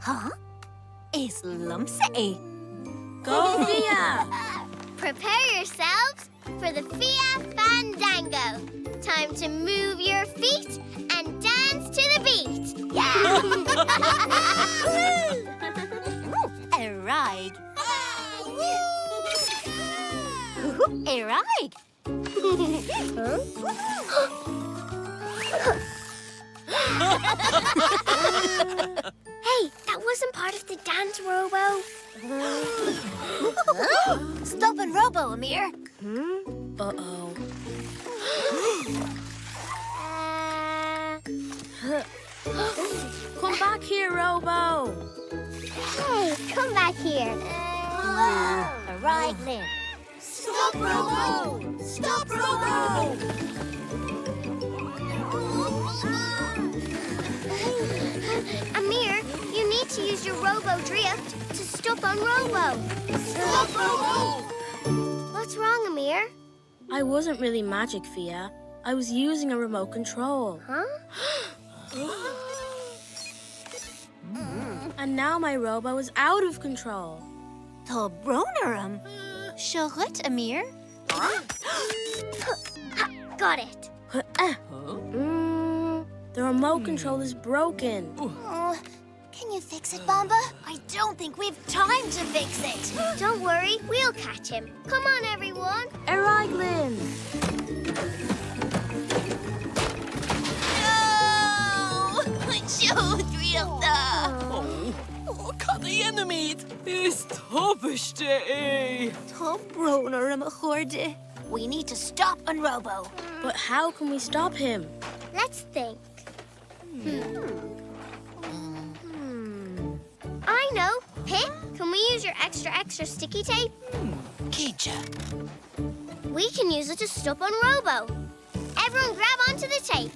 Huh? Is Lumpsy? Go, Fia! Prepare yourselves for the Fia Fandango. Time to move your feet and dance to the beat. Yeah! A ride. A ride. Hey, that wasn't part of the dance, Robo. Stop and Robo, Amir. Uh-oh. Come back here, Robo. Hey, come back here. A ride, Lynn. Stop, Robo! Stop, Robo! Amir, you need to use your Robo Drift to stop on Robo. Stop, Robo! What's wrong, Amir? I wasn't really magic, Fia. I was using a remote control. Huh? And now my Robo is out of control. The Bronerum. Charlotte, Amir. Ha, got it. The remote control is broken. Oh, can you fix it, Bomba? I don't think we've time to fix it. Don't worry, we'll catch him. Come on, everyone. Eraglin! No! Tjodrilda! Kan igjen mitt! Stoppers det! The Bronerum, Horde. We need to stop on Robo. But how can we stop him? Let's think. I know. Pip, can we use your extra sticky tape? Kitcha. We can use it to stop on Robo. Everyone grab onto the tape.